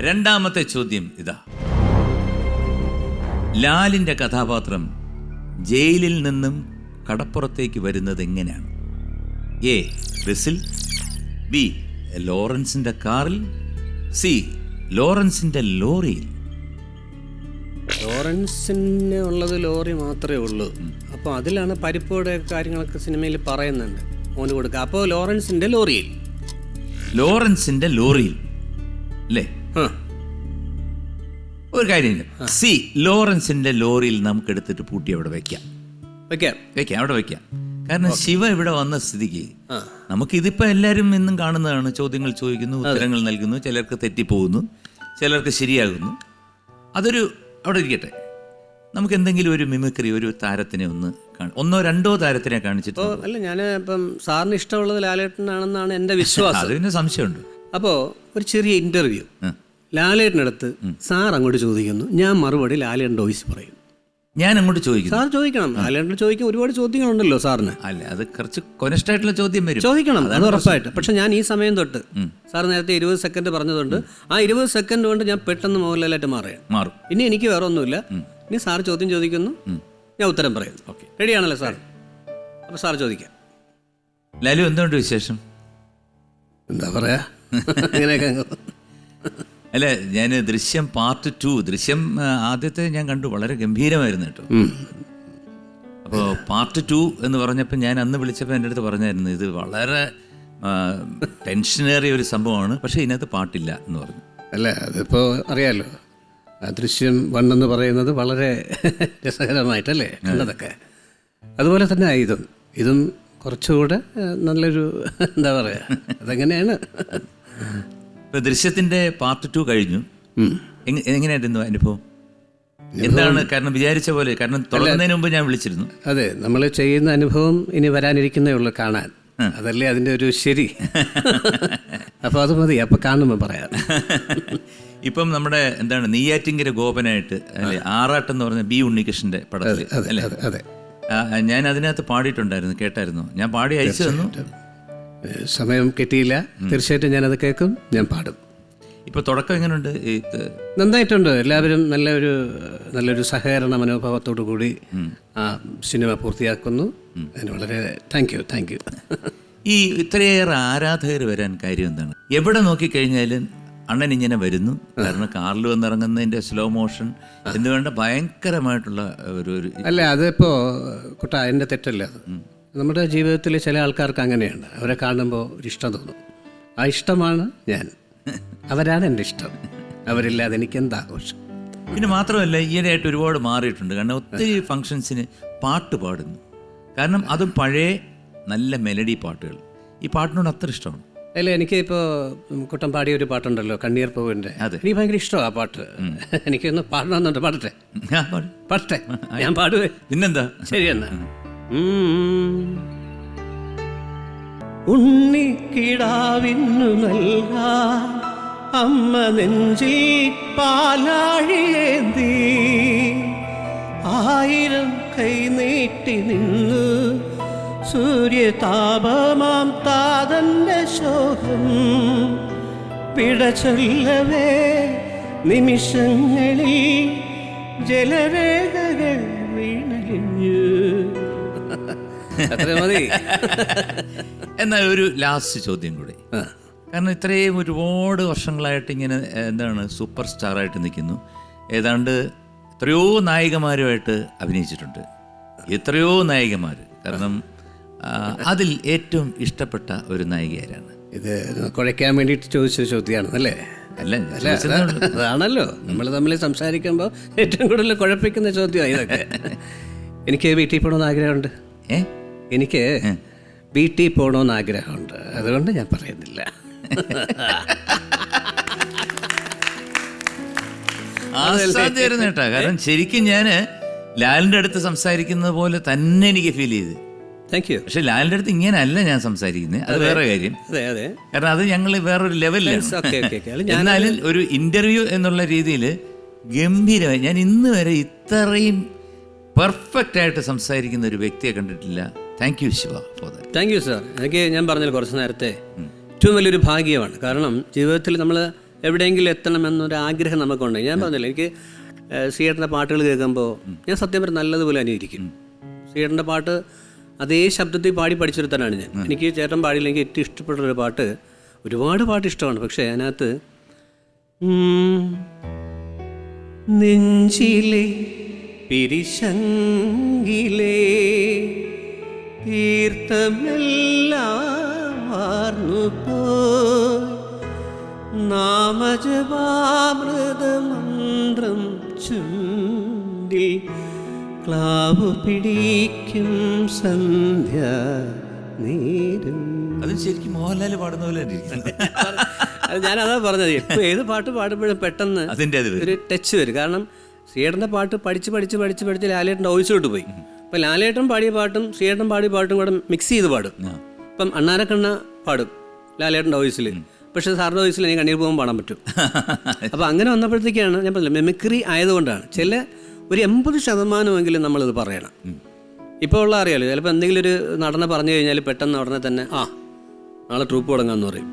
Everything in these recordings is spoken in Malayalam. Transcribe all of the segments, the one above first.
രണ്ടാമത്തെ ചോദ്യം ഇതാ. ലാലിൻ്റെ കഥാപാത്രം ജയിലിൽ നിന്നും കടപ്പുറത്തേക്ക് വരുന്നത് എങ്ങനെയാണ്? എ. ബസ്സിൽ, ബി. ലോറൻസിൻ്റെ കാറിൽ, സി. ലോറൻസിൻ്റെ ലോറിയിൽ. ലോറൻസിന് ഉള്ളത് ലോറി മാത്രമേ ഉള്ളൂ. അപ്പോൾ അതിലാണ് പരിപ്പോടെ കാര്യങ്ങളൊക്കെ സിനിമയിൽ പറയുന്നുണ്ട്, മോന് കൊടുക്കുക. അപ്പോൾ ലോറൻസിൻ്റെ ലോറിയിൽ. ലോറൻസിൻ്റെ ലോറിയിൽ അല്ലേ? ഒരു കാര്യം, സി. ലോറൻസിൻ്റെ ലോറിയിൽ നമുക്ക് എടുത്തിട്ട് പൂട്ടി അവിടെ വെക്കാം. അവിടെ വെക്കാം. കാരണം ശിവ ഇവിടെ വന്ന സ്ഥിതിക്ക് നമുക്കിതിപ്പോൾ എല്ലാവരും എന്നും കാണുന്നതാണ്. ചോദ്യങ്ങൾ ചോദിക്കുന്നു, ഉത്തരങ്ങൾ നൽകുന്നു, ചിലർക്ക് തെറ്റിപ്പോകുന്നു, ചിലർക്ക് ശരിയാകുന്നു. അതൊരു അവിടെ ഇരിക്കട്ടെ. നമുക്ക് എന്തെങ്കിലും ഒരു മിമിക്രി, ഒരു താരത്തിനെ ഒന്നോ രണ്ടോ താരത്തിനെ കാണിച്ചിട്ട്. അല്ല, ഞാൻ ഇപ്പം സാറിന് ഇഷ്ടമുള്ളത് ലാലേട്ടനാണെന്നാണ് എൻ്റെ വിശ്വാസം. അതിന് സംശയമുണ്ട്. അപ്പോൾ ഒരു ചെറിയ ഇൻ്റർവ്യൂ ലാലേട്ടനടുത്ത് സാർ അങ്ങോട്ട് ചോദിക്കുന്നു, ഞാൻ മറുപടി ലാലേട്ടൻ്റെ വോയിസ് പറയും. ഞാൻ അങ്ങോട്ട് ചോദിക്കും, സാർ ചോദിക്കണം. ലാലേട്ടൻ ചോദിക്കാൻ ഒരുപാട് ചോദ്യങ്ങളുണ്ടല്ലോ സാറിന്. അല്ല, അത് കുറച്ച് കൊനസ്റ്റായിട്ടുള്ള ചോദ്യം വരും, ചോദിക്കണം, അത് ഉറപ്പായിട്ട്. പക്ഷെ ഞാൻ ഈ സമയം തൊട്ട് സാർ നേരത്തെ 20 സെക്കൻഡ് പറഞ്ഞതുകൊണ്ട് ആ 20 സെക്കൻഡ് കൊണ്ട് ഞാൻ പെട്ടെന്ന് മോഹൻലാലായിട്ട് മാറും. ഇനി എനിക്ക് വേറെ ഒന്നുമില്ല. ഇനി സാർ ചോദ്യം ചോദിക്കുന്നു, ഞാൻ ഉത്തരം പറയുന്നു. ഓക്കെ, റെഡിയാണല്ലോ സാർ? അപ്പോൾ സാർ ചോദിക്കാം. ലാലു, എന്തുകൊണ്ട് വിശേഷം? എന്താ പറയാ, അങ്ങനെയൊക്കെ. അല്ല, ഞാൻ ദൃശ്യം പാർട്ട് 2, ദൃശ്യം ആദ്യത്തെ ഞാൻ കണ്ടു, വളരെ ഗംഭീരമായിരുന്നു കേട്ടോ. അപ്പോൾ പാർട്ട് 2 എന്ന് പറഞ്ഞപ്പോൾ ഞാൻ അന്ന് വിളിച്ചപ്പോൾ എൻ്റെ അടുത്ത് പറഞ്ഞായിരുന്നു, ഇത് വളരെ ടെൻഷനേറിയ ഒരു സംഭവമാണ്, പക്ഷേ ഇതിനകത്ത് പാട്ടില്ല എന്ന് പറഞ്ഞു. അല്ല, അതിപ്പോൾ അറിയാമല്ലോ, ദൃശ്യം 1 എന്ന് പറയുന്നത് വളരെ രസകരമായിട്ടല്ലേ കണ്ടതൊക്കെ. അതുപോലെ തന്നെ ഇതും കുറച്ചുകൂടെ നല്ലൊരു എന്താ പറയുക, അതെങ്ങനെയാണ്. ഇപ്പോൾ ദൃശ്യത്തിൻ്റെ പാർട്ട് 2 കഴിഞ്ഞു. എങ്ങനെയായിരുന്നു അനുഭവം? എന്താണ്? കാരണം വിചാരിച്ച പോലെ, കാരണം തുടങ്ങുന്നതിന് മുമ്പ് ഞാൻ വിളിച്ചിരുന്നു. അതെ, നമ്മൾ ചെയ്യുന്ന അനുഭവം ഇനി വരാനിരിക്കുന്നേ ഉള്ളൂ കാണാൻ. അതല്ലേ അതിൻ്റെ ഒരു ശരി. അപ്പോൾ അത് മതി, അപ്പോൾ കാണുമ്പോൾ പറയാം. ഇപ്പം നമ്മുടെ എന്താണ് നെയ്യാറ്റിങ്കര ഗോപനായിട്ട് അല്ലേ, ആറാട്ടെന്ന് പറഞ്ഞ ബി ഉണ്ണികൃഷ്ണൻ്റെ പടത്തിൽ അല്ലേ? അതെ, ഞാൻ അതിനകത്ത് പാടിയിട്ടുണ്ടായിരുന്നു, കേട്ടായിരുന്നു. ഞാൻ പാടി അയച്ചു തന്നു. സമയം കിട്ടിയില്ല. തീർച്ചയായിട്ടും ഞാനത് കേൾക്കും, ഞാൻ പാടും. ഇപ്പോൾ തുടക്കം എങ്ങനെയുണ്ട്? നന്നായിട്ടുണ്ട്. എല്ലാവരും നല്ലൊരു സഹകരണ മനോഭാവത്തോടു കൂടി ആ സിനിമ പൂർത്തിയാക്കുന്നു. അതിന് വളരെ താങ്ക് യു. ഈ ഇത്രയേറെ ആരാധകർ വരാൻ കാര്യം എന്താണ്? എവിടെ നോക്കിക്കഴിഞ്ഞാലും അണ്ണൻ ഇങ്ങനെ വരുന്നു. കാരണം കാറിൽ വന്നിറങ്ങുന്നതിൻ്റെ സ്ലോ മോഷൻ എന്ന് വേണ്ട ഭയങ്കരമായിട്ടുള്ള ഒരു അല്ല, അതിപ്പോൾ കുട്ടാ എൻ്റെ തെറ്റല്ല. നമ്മുടെ ജീവിതത്തിൽ ചില ആൾക്കാർക്ക് അങ്ങനെയാണ്. അവരെ കാണുമ്പോൾ ഒരു ഇഷ്ടം തോന്നും. ആ ഇഷ്ടമാണ് ഞാൻ, അവരാണ് എൻ്റെ ഇഷ്ടം. അവരില്ലാതെ എനിക്ക് എന്താഘോഷം. പിന്നെ മാത്രമല്ല, ഈയിടെയായിട്ട് ഒരുപാട് മാറിയിട്ടുണ്ട്. കാരണം ഒത്തിരി ഫങ്ഷൻസിന് പാട്ട് പാടുന്നു. കാരണം അതും പഴയ നല്ല മെലഡി പാട്ടുകൾ. ഈ പാട്ടിനോട് അത്ര ഇഷ്ടമാണ്. അല്ല, എനിക്ക് ഇപ്പോൾ കുട്ടൻ പാടിയ ഒരു പാട്ടുണ്ടല്ലോ, കണ്ണീർ പൂവിൻ്റെ. എനിക്ക് ഭയങ്കര ഇഷ്ടമാണ് ആ പാട്ട്. എനിക്കൊന്ന് പാടണമെന്നുണ്ട്. പാടട്ടെ? ഞാൻ പാടുവേ. പിന്നെന്താ? ശരി എന്നാ. ഉണ്ണിക്കിടാവിന്നു നൽകാൻ അമ്മ നെഞ്ചിൽ പാലാഴിയേന്തി 1000 കൈ നീട്ടി നിന്നു സൂര്യതാപമാം താതന്റെ ശോകം പിട ചൊല്ലവേ നിമിഷങ്ങളിൽ ജലരേഖകൾ വീണലിഞ്ഞു. അത്ര മതി. എന്നാൽ ഒരു ലാസ്റ്റ് ചോദ്യം കൂടി. കാരണം ഇത്രയും ഒരുപാട് വർഷങ്ങളായിട്ട് ഇങ്ങനെ എന്താണ് സൂപ്പർ സ്റ്റാറായിട്ട് നിൽക്കുന്നു. ഏതാണ്ട് എത്രയോ നായികമാരുമായിട്ട് അഭിനയിച്ചിട്ടുണ്ട്, എത്രയോ നായികമാർ. കാരണം അതിൽ ഏറ്റവും ഇഷ്ടപ്പെട്ട ഒരു നായിക ആരാണ്? ഇത് കുഴയ്ക്കാൻ വേണ്ടിയിട്ട് ചോദിച്ച ചോദ്യമാണ് അല്ലേ? അല്ല, അതാണല്ലോ നമ്മൾ തമ്മിൽ സംസാരിക്കുമ്പോൾ ഏറ്റവും കൂടുതൽ കുഴപ്പിക്കുന്ന ചോദ്യമാണ് ഇതൊക്കെ. എനിക്ക് വീട്ടിൽ പോകണമെന്ന് ആഗ്രഹമുണ്ട്. എനിക്ക് വീട്ടിൽ പോകണമെന്ന് ആഗ്രഹമുണ്ട്. അതുകൊണ്ട് ഞാൻ പറയുന്നില്ല. കേട്ടാ. കാരണം ശരിക്കും ഞാൻ ലാലിൻ്റെ അടുത്ത് സംസാരിക്കുന്നത് പോലെ തന്നെ എനിക്ക് ഫീൽ ചെയ്ത്. Thank you. പക്ഷെ ലാലിൻ്റെ അടുത്ത് ഇങ്ങനെയല്ല ഞാൻ സംസാരിക്കുന്നത്, അത് വേറെ കാര്യം. കാരണം അത് ഞങ്ങൾ വേറൊരു ലെവലിലാണ്. എന്നാലും ഒരു ഇന്റർവ്യൂ എന്നുള്ള രീതിയിൽ ഗംഭീരമായി. ഞാൻ ഇന്ന് വരെ ഇത്രയും പെർഫെക്റ്റ് ആയിട്ട് സംസാരിക്കുന്ന ഒരു വ്യക്തിയെ കണ്ടിട്ടില്ല. Thank you Shiva for that. Thank you sir. എനിക്ക് ഞാൻ പറഞ്ഞല്ലോ കുറച്ച് നേരത്തെ ഏറ്റവും വലിയൊരു ഭാഗ്യമാണ്. കാരണം ജീവിതത്തിൽ നമ്മൾ എവിടെയെങ്കിലും എത്തണമെന്നൊരു ആഗ്രഹം നമുക്കുണ്ട്. ഞാൻ പറഞ്ഞില്ല, എനിക്ക് സിയേട്ടൻ്റെ പാട്ടുകൾ കേൾക്കുമ്പോൾ ഞാൻ സത്യം പറഞ്ഞാൽ നല്ലതുപോലെ അനുകരിക്കും. സിയേട്ടൻ്റെ പാട്ട് അതേ ശബ്ദത്തിൽ പാടി പഠിച്ചെടുത്താനാണ് ഞാൻ. എനിക്ക് ചേട്ടൻ പാടിയില്ലെങ്കിൽ ഏറ്റവും ഇഷ്ടപ്പെട്ടൊരു പാട്ട്, ഒരുപാട് പാട്ട് ഇഷ്ടമാണ്, പക്ഷേ അതിനകത്ത് നെഞ്ചിലെ പിരിശങ്കിലേ തീർത്ഥമെല്ലാം വാർന്നുപോയി നാമജപാമൃതമന്ത്രം ചുണ്ടിൽ ക്ലാവ് പിടിക്കും സന്ധ്യ നേരം. അത് ശരിക്കും മോഹൻലാൽ പാടുന്ന പോലെ അത് ഞാനതാ പറഞ്ഞത്. ഇപ്പം ഏത് പാട്ട് പാടുമ്പോഴും പെട്ടെന്ന് അതിൻ്റെ ഒരു ടച്ച് വരും. കാരണം ശ്രീയേട്ടൻ്റെ പാട്ട് പഠിച്ച് ലാലേട്ടൻ്റെ വോയിസിലോട്ട് പോയി. അപ്പം ലാലേട്ടൻ പാടിയ പാട്ടും ശ്രീയേട്ടൻ പാടിയ പാട്ടും കൂടെ മിക്സ് ചെയ്ത് പാടും. ഇപ്പം അണ്ണാരക്കണ്ണ പാടും ലാലേട്ടൻ്റെ വോയിസിൽ, പക്ഷേ സാറിൻ്റെ വോയിസിൽ എനിക്ക് കണ്ണീർ പോകുമ്പോൾ പാടാൻ പറ്റും. അപ്പോൾ അങ്ങനെ വന്നപ്പോഴത്തേക്കാണ് ഞാൻ പറഞ്ഞില്ല, മെമിക്രി ആയതുകൊണ്ടാണ് ചില ഒരു 80% നമ്മളിത് പറയണം. ഇപ്പോൾ ഉള്ള അറിയാലോ, ചിലപ്പോൾ എന്തെങ്കിലും ഒരു നടനെ പറഞ്ഞു കഴിഞ്ഞാൽ പെട്ടെന്ന് ഉടനെ തന്നെ നാളെ ട്രൂപ്പ് തുടങ്ങാമെന്ന് പറയും.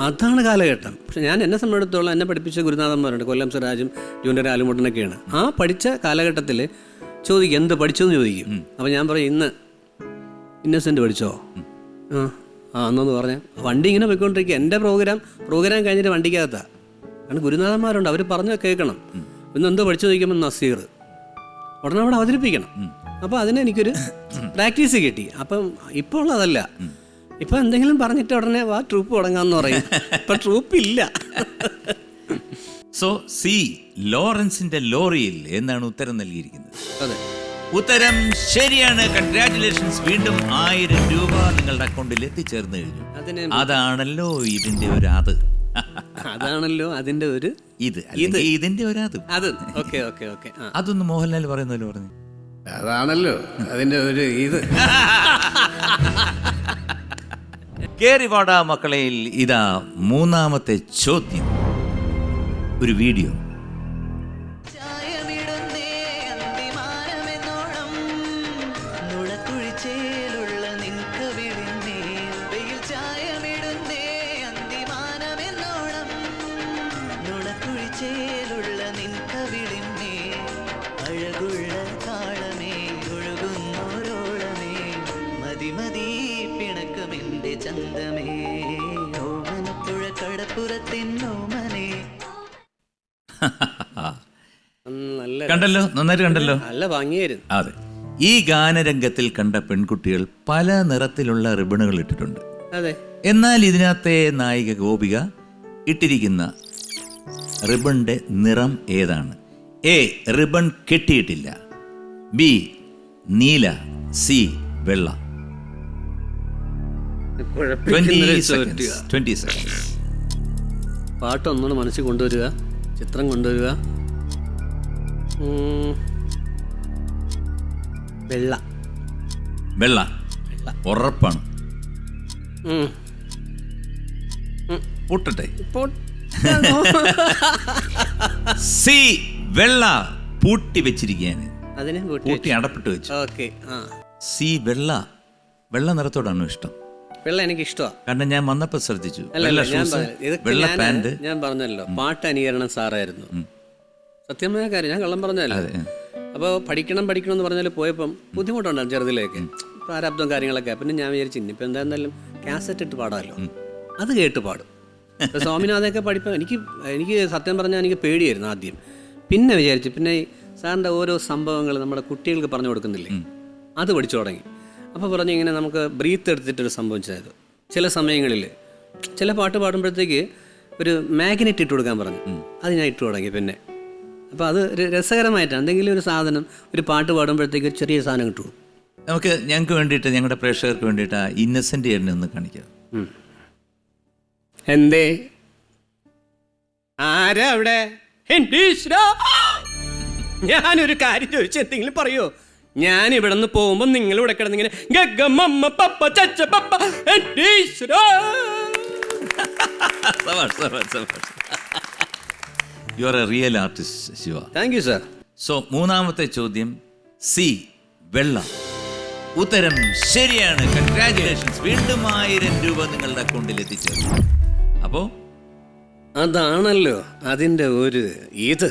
അതാണ് കാലഘട്ടം. പക്ഷെ ഞാൻ എന്നെ സംബന്ധിച്ചിടത്തോളം എന്നെ പഠിപ്പിച്ച ഗുരുനാഥന്മാരുണ്ട്, കൊല്ലം സിറാജും ജൂനിയർ ആലുമുട്ടനൊക്കെയാണ്. ആ പഠിച്ച കാലഘട്ടത്തിൽ ചോദിക്കും എന്ത് പഠിച്ചോന്ന് ചോദിക്കും. അപ്പം ഞാൻ പറയും ഇന്ന് ഇന്നസെൻ്റ് പഠിച്ചോ? എന്നൊന്ന് പറഞ്ഞാൽ വണ്ടി ഇങ്ങനെ പോയിക്കൊണ്ടിരിക്കുക. എൻ്റെ പ്രോഗ്രാം കഴിഞ്ഞിട്ട് വണ്ടിക്കകത്താണ്. കാരണം ഗുരുനാഥന്മാരുണ്ട്, അവർ പറഞ്ഞു കേൾക്കണം. ഇന്ന് എന്തോ പഠിച്ചു ചോദിക്കുമ്പോൾ നസീർ ഉടനെ അവിടെ അവതരിപ്പിക്കണം. അപ്പോൾ അതിന് എനിക്കൊരു പ്രാക്ടീസ് കിട്ടി. അപ്പം ഇപ്പോൾ ഉള്ളതല്ല. ഇപ്പം എന്തെങ്കിലും പറഞ്ഞിട്ട് ഉടനെ ട്രൂപ്പ് തുടങ്ങാമെന്ന് പറയും. ഇപ്പം ട്രൂപ്പ് ഇല്ല. സോ സി ലോറൻസിന്റെ ലോറിയിൽ എന്നാണ് ഉത്തരം നൽകിയിരിക്കുന്നത്. അതെ, ഉത്തരം ശരിയാണ്. കൺഗ്രാറ്റുലേഷൻസ്. വീണ്ടും 1000 രൂപ നിങ്ങളുടെ അക്കൗണ്ടിൽ എത്തിച്ചേർന്ന് കഴിഞ്ഞു. അതാണല്ലോ ഇതിന്റെ ഒരു അതാണല്ലോ അതിന്റെ ഒരു ഇതിന്റെ ഒരു അത്. ഓക്കെ. അതൊന്ന് മോഹൻലാൽ പറയുന്നല്ലോ പറഞ്ഞു. അതാണല്ലോ അതിന്റെ ഒരു ഇത്. കേറി വാടാ മക്കളെ. ഇതാ മൂന്നാമത്തെ ചോദ്യം, ഒരു വീഡിയോ. കണ്ടല്ലോ, നന്നായിട്ട് കണ്ടല്ലോ, നല്ല ഭംഗിയായിരുന്നു. അതെ. ഈ ഗാനരംഗത്തിൽ കണ്ട പെൺകുട്ടികൾ പല നിറത്തിലുള്ള റിബണുകൾ ഇട്ടിട്ടുണ്ട്. അതെ. എന്നാൽ ഇതിനകത്തെ നായിക ഗോപിക ഇട്ടിരിക്കുന്ന റിബണിന്റെ നിറം ഏതാണ്? എ റിബൺ കെട്ടിയിട്ടില്ല, ബി നീല, സി വെള്ള. 20 seconds. പാട്ടൊന്നുകൂടെ മനസ്സിൽ കൊണ്ടുവരിക, ചിത്രം കൊണ്ടുവരിക. വെള്ള ഉറപ്പാണ്. പൊട്ടട്ടെ. സി വെള്ള പൂട്ടി വെച്ചിരിക്കുകയാണ്, പൂട്ടി അടപ്പിട്ട് വെച്ചു. സി വെള്ള നിറത്തോടാണോ ഇഷ്ടം? വെള്ള എനിക്ക് ഇഷ്ടമാണ്. കാരണം ഞാൻ വന്നപ്പോ ശ്രദ്ധിച്ചു, വെള്ള പാന്റ്. ഞാൻ പറഞ്ഞല്ലോ പാട്ട് അനുകരണം സാറായിരുന്നു. സത്യമായ കാര്യം, ഞാൻ കള്ളം പറഞ്ഞല്ലോ. അപ്പോൾ പഠിക്കണം എന്ന് പറഞ്ഞാൽ പോയപ്പം ബുദ്ധിമുട്ടുണ്ടാകും ചെറുതിലേക്ക്, പ്രാരാബ്ദവും കാര്യങ്ങളൊക്കെ. പിന്നെ ഞാൻ വിചാരിച്ചു ഇനിയിപ്പോൾ എന്തായാലും കാസറ്റ് ഇട്ട് പാടാമല്ലോ, അത് കേട്ട് പാടും. ഇപ്പോൾ സ്വാമിനാഥയൊക്കെ പഠിപ്പം എനിക്ക് സത്യം പറഞ്ഞാൽ എനിക്ക് പേടിയായിരുന്നു ആദ്യം. പിന്നെ വിചാരിച്ചു, പിന്നെ സാറിൻ്റെ ഓരോ സംഭവങ്ങൾ നമ്മുടെ കുട്ടികൾക്ക് പറഞ്ഞു കൊടുക്കുന്നില്ലേ, അത് പഠിച്ചു തുടങ്ങി. അപ്പോൾ പറഞ്ഞു ഇങ്ങനെ നമുക്ക് ബ്രീത്ത് എടുത്തിട്ടൊരു സംഭവം ചെയ്തു. ചില സമയങ്ങളിൽ ചില പാട്ട് പാടുമ്പോഴത്തേക്ക് ഒരു മാഗ്നറ്റ് ഇട്ട് കൊടുക്കാൻ പറഞ്ഞു, അത് ഞാൻ ഇട്ട് തുടങ്ങി. പിന്നെ അപ്പോൾ അത് ഒരു രസകരമായിട്ടാണ്, എന്തെങ്കിലും ഒരു സാധനം ഒരു പാട്ട് പാടുമ്പോഴത്തേക്ക് ചെറിയ സാധനം കിട്ടും. ഞങ്ങൾക്ക് വേണ്ടിയിട്ട്, ഞങ്ങളുടെ പ്രേക്ഷകർക്ക് വേണ്ടിയിട്ട് ഇന്നസെന്റ് എന്നെ ഒന്ന് കാണിക്കാം. എന്തേ ആരാ അവിടെ? ഞാനൊരു കാര്യം ചോദിച്ചു, എന്തെങ്കിലും പറയോ? ഞാൻ ഇവിടെ നിന്ന് പോകുമ്പോൾ നിങ്ങൾ ഇവിടെ കിടന്നിങ്ങനെ You are a real artist, Shiva. Thank you, sir. So, മൂന്നാമത്തെ ചോദ്യം സി വെള്ള. ഉത്തരം ശരിയാണ്. കൺഗ്രാറ്റുലേഷൻസ്. വീണ്ടും 1000 രൂപ നിങ്ങളുടെ അക്കൗണ്ടിൽ എത്തിച്ചേർന്നു. അപ്പോൾ അതാണല്ലോ അതിൻ്റെ ഒരു ഇത്.